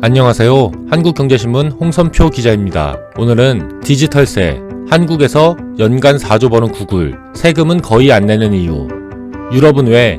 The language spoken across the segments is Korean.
안녕하세요. 한국경제신문 홍선표 기자입니다. 오늘은 디지털세, 한국에서 연간 4조 버는 구글, 세금은 거의 안 내는 이유, 유럽은 왜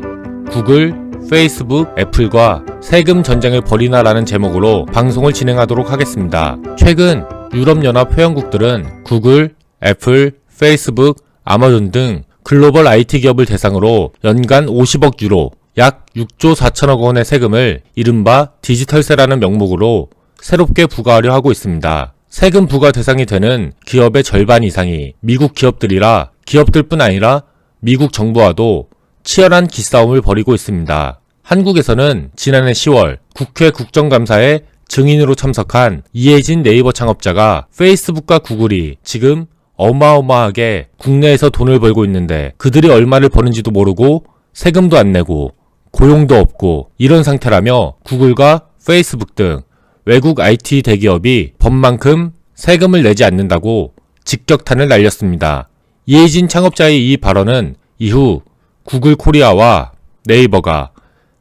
구글, 페이스북, 애플과 세금 전쟁을 벌이나라는 제목으로 방송을 진행하도록 하겠습니다. 최근 유럽연합 회원국들은 구글, 애플, 페이스북, 아마존 등 글로벌 IT 기업을 대상으로 연간 50억 유로, 약 6조 4천억 원의 세금을 이른바 디지털세라는 명목으로 새롭게 부과하려 하고 있습니다. 세금 부과 대상이 되는 기업의 절반 이상이 미국 기업들이라 기업들뿐 아니라 미국 정부와도 치열한 기싸움을 벌이고 있습니다. 한국에서는 지난해 10월 국회 국정감사에 증인으로 참석한 이혜진 네이버 창업자가 페이스북과 구글이 지금 어마어마하게 국내에서 돈을 벌고 있는데 그들이 얼마를 버는지도 모르고 세금도 안 내고 고용도 없고 이런 상태라며 구글과 페이스북 등 외국 IT 대기업이 법만큼 세금을 내지 않는다고 직격탄을 날렸습니다. 이혜진 창업자의 이 발언은 이후 구글 코리아와 네이버가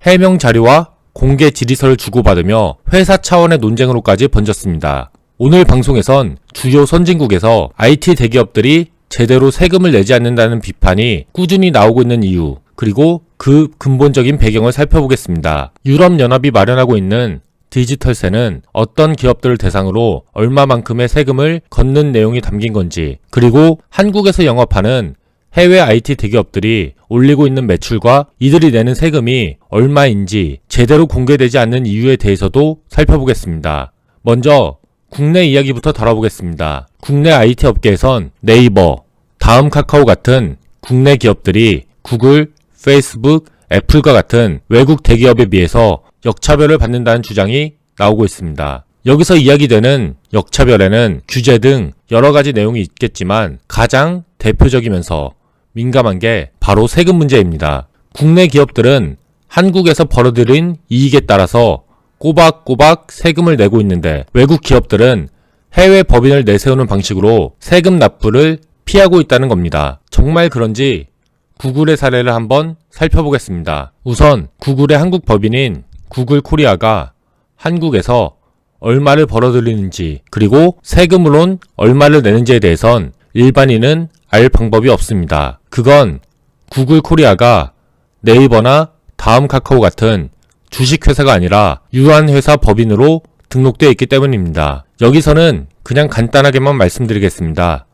해명 자료와 공개 질의서를 주고받으며 회사 차원의 논쟁으로까지 번졌습니다. 오늘 방송에선 주요 선진국에서 IT 대기업들이 제대로 세금을 내지 않는다는 비판이 꾸준히 나오고 있는 이유, 그리고 그 근본적인 배경을 살펴보겠습니다. 유럽연합이 마련하고 있는 디지털세는 어떤 기업들을 대상으로 얼마만큼의 세금을 걷는 내용이 담긴 건지, 그리고 한국에서 영업하는 해외 IT 대기업들이 올리고 있는 매출과 이들이 내는 세금이 얼마인지 제대로 공개되지 않는 이유에 대해서도 살펴보겠습니다. 먼저 국내 이야기부터 다뤄보겠습니다. 국내 IT 업계에선 네이버, 다음 카카오 같은 국내 기업들이 구글, 페이스북, 애플과 같은 외국 대기업에 비해서 역차별을 받는다는 주장이 나오고 있습니다. 여기서 이야기되는 역차별에는 규제 등 여러 가지 내용이 있겠지만 가장 대표적이면서 민감한 게 바로 세금 문제입니다. 국내 기업들은 한국에서 벌어들인 이익에 따라서 꼬박꼬박 세금을 내고 있는데 외국 기업들은 해외 법인을 내세우는 방식으로 세금 납부를 피하고 있다는 겁니다. 정말 그런지 구글의 사례를 한번 살펴보겠습니다. 우선 구글의 한국 법인인 구글 코리아가 한국에서 얼마를 벌어들이는지, 그리고 세금으론 얼마를 내는지에 대해선 일반인은 알 방법이 없습니다. 그건 구글 코리아가 네이버나 다음 카카오 같은 주식회사가 아니라 유한회사 법인으로 등록되어 있기 때문입니다. 여기서는 그냥 간단하게만 말씀드리겠습니다.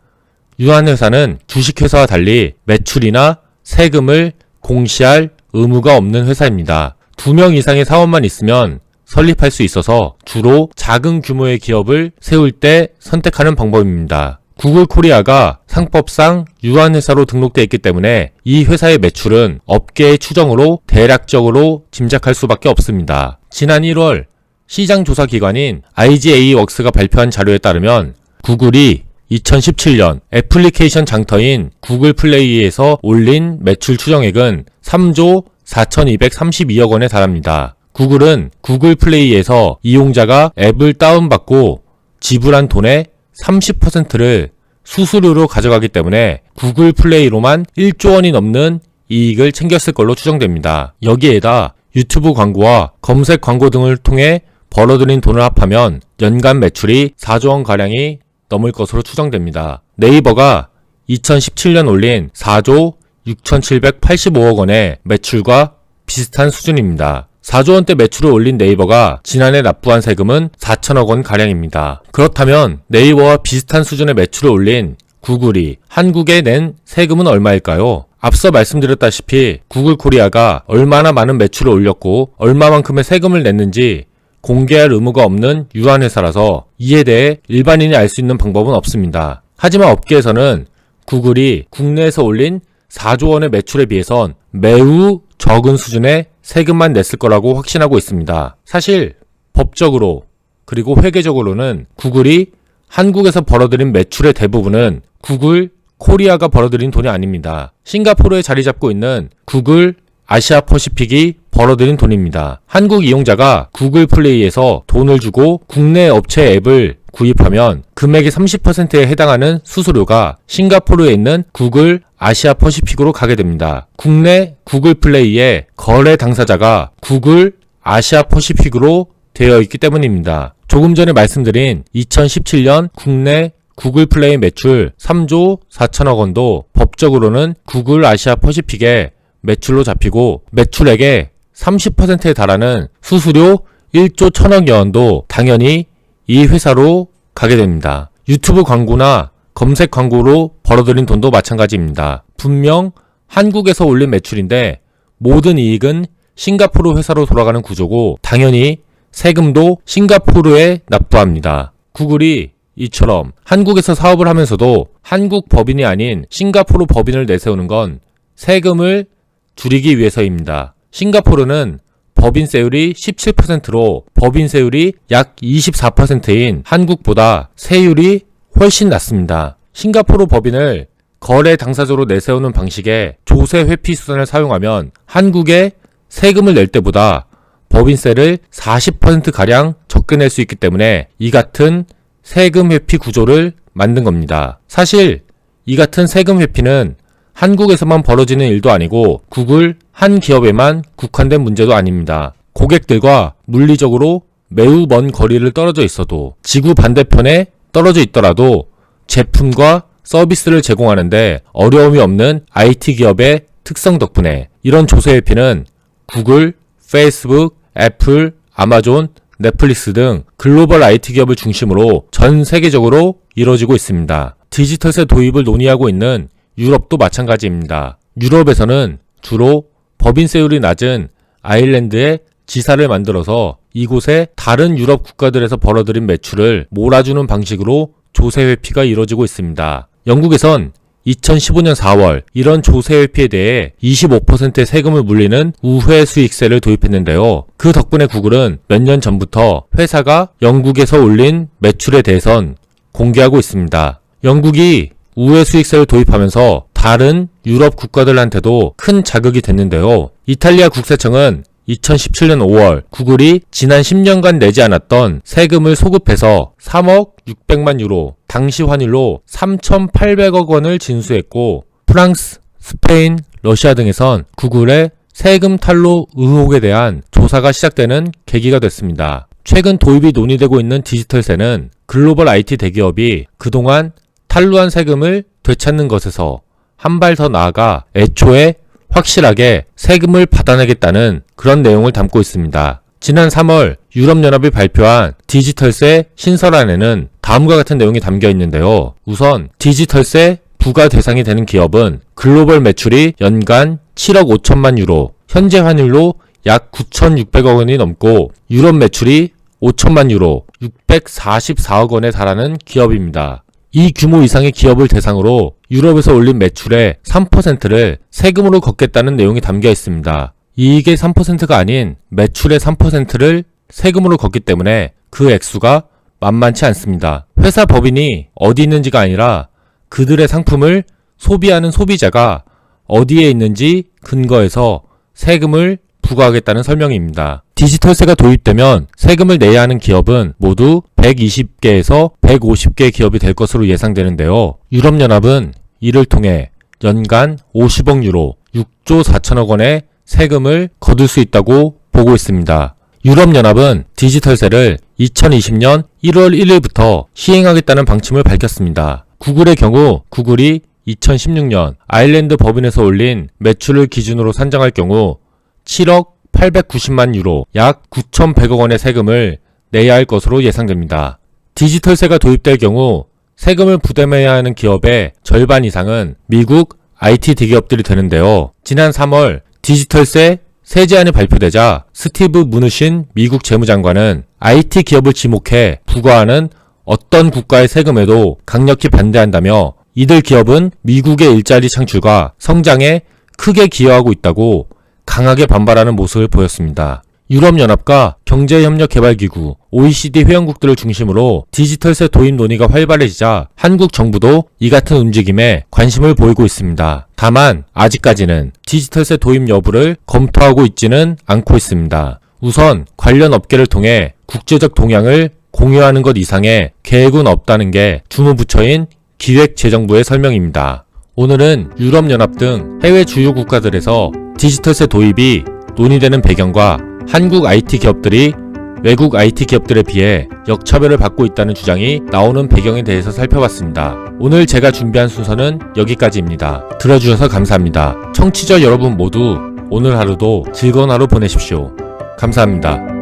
유한회사는 주식회사와 달리 매출이나 세금을 공시할 의무가 없는 회사입니다. 2명 이상의 사원만 있으면 설립할 수 있어서 주로 작은 규모의 기업을 세울 때 선택하는 방법입니다. 구글 코리아가 상법상 유한회사로 등록되어 있기 때문에 이 회사의 매출은 업계의 추정으로 대략적으로 짐작할 수밖에 없습니다. 지난 1월 시장조사기관인 IGA웍스가 발표한 자료에 따르면 구글이 2017년 애플리케이션 장터인 구글 플레이에서 올린 매출 추정액은 3조 4,232억 원에 달합니다. 구글은 구글 플레이에서 이용자가 앱을 다운받고 지불한 돈의 30%를 수수료로 가져가기 때문에 구글 플레이로만 1조 원이 넘는 이익을 챙겼을 걸로 추정됩니다. 여기에다 유튜브 광고와 검색 광고 등을 통해 벌어들인 돈을 합하면 연간 매출이 4조 원가량이 넘을 것으로 추정됩니다. 네이버가 2017년 올린 4조 6,785억 원의 매출과 비슷한 수준입니다. 4조 원대 매출을 올린 네이버가 지난해 납부한 세금은 4천억 원 가량입니다. 그렇다면 네이버와 비슷한 수준의 매출을 올린 구글이 한국에 낸 세금은 얼마일까요? 앞서 말씀드렸다시피 구글 코리아가 얼마나 많은 매출을 올렸고 얼마만큼의 세금을 냈는지 공개할 의무가 없는 유한회사라서 이에 대해 일반인이 알 수 있는 방법은 없습니다. 하지만 업계에서는 구글이 국내에서 올린 4조 원의 매출에 비해선 매우 적은 수준의 세금만 냈을 거라고 확신하고 있습니다. 사실 법적으로 그리고 회계적으로는 구글이 한국에서 벌어들인 매출의 대부분은 구글 코리아가 벌어들인 돈이 아닙니다. 싱가포르에 자리 잡고 있는 구글 아시아 퍼시픽이 벌어들인 돈입니다. 한국 이용자가 구글 플레이에서 돈을 주고 국내 업체 앱을 구입하면 금액의 30%에 해당하는 수수료가 싱가포르에 있는 구글 아시아 퍼시픽으로 가게 됩니다. 국내 구글 플레이의 거래 당사자가 구글 아시아 퍼시픽으로 되어 있기 때문입니다. 조금 전에 말씀드린 2017년 국내 구글 플레이 매출 3조 4천억 원도 법적으로는 구글 아시아 퍼시픽의 매출로 잡히고 매출액의 30%에 달하는 수수료 1조 1천억여 원도 당연히 이 회사로 가게 됩니다. 유튜브 광고나 검색 광고로 벌어들인 돈도 마찬가지입니다. 분명 한국에서 올린 매출인데 모든 이익은 싱가포르 회사로 돌아가는 구조고 당연히 세금도 싱가포르에 납부합니다. 구글이 이처럼 한국에서 사업을 하면서도 한국 법인이 아닌 싱가포르 법인을 내세우는 건 세금을 줄이기 위해서입니다. 싱가포르는 법인세율이 17%로 법인세율이 약 24%인 한국보다 세율이 훨씬 낮습니다. 싱가포르 법인을 거래 당사자로 내세우는 방식의 조세 회피 수단을 사용하면 한국에 세금을 낼 때보다 법인세를 40%가량 적게 낼 수 있기 때문에 이 같은 세금 회피 구조를 만든 겁니다. 사실 이 같은 세금 회피는 한국에서만 벌어지는 일도 아니고 구글 한 기업에만 국한된 문제도 아닙니다. 고객들과 물리적으로 매우 먼 거리를 떨어져 있어도 지구 반대편에 떨어져 있더라도 제품과 서비스를 제공하는데 어려움이 없는 IT 기업의 특성 덕분에 이런 조세 회피는 구글, 페이스북, 애플, 아마존, 넷플릭스 등 글로벌 IT 기업을 중심으로 전 세계적으로 이루어지고 있습니다. 디지털세 도입을 논의하고 있는 유럽도 마찬가지입니다. 유럽에서는 주로 법인세율이 낮은 아일랜드에 지사를 만들어서 이곳에 다른 유럽 국가들에서 벌어들인 매출을 몰아주는 방식으로 조세 회피가 이루어지고 있습니다. 영국에선 2015년 4월 이런 조세 회피에 대해 25%의 세금을 물리는 우회 수익세를 도입했는데요. 그 덕분에 구글은 몇 년 전부터 회사가 영국에서 올린 매출에 대해선 공개하고 있습니다. 영국이 우회 수익세를 도입하면서 다른 유럽 국가들한테도 큰 자극이 됐는데요. 이탈리아 국세청은 2017년 5월 구글이 지난 10년간 내지 않았던 세금을 소급해서 3억 600만 유로, 당시 환율로 3,800억 원을 진수했고 프랑스, 스페인, 러시아 등에선 구글의 세금 탈루 의혹에 대한 조사가 시작되는 계기가 됐습니다. 최근 도입이 논의되고 있는 디지털세는 글로벌 IT 대기업이 그동안 탈루한 세금을 되찾는 것에서 한 발 더 나아가 애초에 확실하게 세금을 받아내겠다는 그런 내용을 담고 있습니다. 지난 3월 유럽연합이 발표한 디지털세 신설안에는 다음과 같은 내용이 담겨 있는데요. 우선 디지털세 부과 대상이 되는 기업은 글로벌 매출이 연간 7억 5천만 유로, 현재 환율로 약 9,600억 원이 넘고 유럽 매출이 5천만 유로, 644억 원에 달하는 기업입니다. 이 규모 이상의 기업을 대상으로 유럽에서 올린 매출의 3%를 세금으로 걷겠다는 내용이 담겨 있습니다. 이익의 3%가 아닌 매출의 3%를 세금으로 걷기 때문에 그 액수가 만만치 않습니다. 회사 법인이 어디 있는지가 아니라 그들의 상품을 소비하는 소비자가 어디에 있는지 근거해서 세금을 부과하겠다는 설명입니다. 디지털세가 도입되면 세금을 내야 하는 기업은 모두 120개에서 150개 기업이 될 것으로 예상되는데요. 유럽연합은 이를 통해 연간 50억 유로, 6조 4천억 원의 세금을 거둘 수 있다고 보고 있습니다. 유럽연합은 디지털세를 2020년 1월 1일부터 시행하겠다는 방침을 밝혔습니다. 구글의 경우 구글이 2016년 아일랜드 법인에서 올린 매출을 기준으로 산정할 경우 7억 890만 유로, 약 9,100억 원의 세금을 내야 할 것으로 예상됩니다. 디지털세가 도입될 경우 세금을 부담해야 하는 기업의 절반 이상은 미국 IT 대기업들이 되는데요. 지난 3월 디지털세 세제안이 발표되자 스티브 무누신 미국 재무장관은 IT 기업을 지목해 부과하는 어떤 국가의 세금에도 강력히 반대한다며 이들 기업은 미국의 일자리 창출과 성장에 크게 기여하고 있다고 강하게 반발하는 모습을 보였습니다. 유럽연합과 경제협력개발기구, OECD 회원국들을 중심으로 디지털세 도입 논의가 활발해지자 한국 정부도 이 같은 움직임에 관심을 보이고 있습니다. 다만 아직까지는 디지털세 도입 여부를 검토하고 있지는 않고 있습니다. 우선 관련 업계를 통해 국제적 동향을 공유하는 것 이상의 계획은 없다는 게 주무부처인 기획재정부의 설명입니다. 오늘은 유럽연합 등 해외 주요 국가들에서 디지털세 도입이 논의되는 배경과 한국 IT 기업들이 외국 IT 기업들에 비해 역차별을 받고 있다는 주장이 나오는 배경에 대해서 살펴봤습니다. 오늘 제가 준비한 순서는 여기까지입니다. 들어주셔서 감사합니다. 청취자 여러분 모두 오늘 하루도 즐거운 하루 보내십시오. 감사합니다.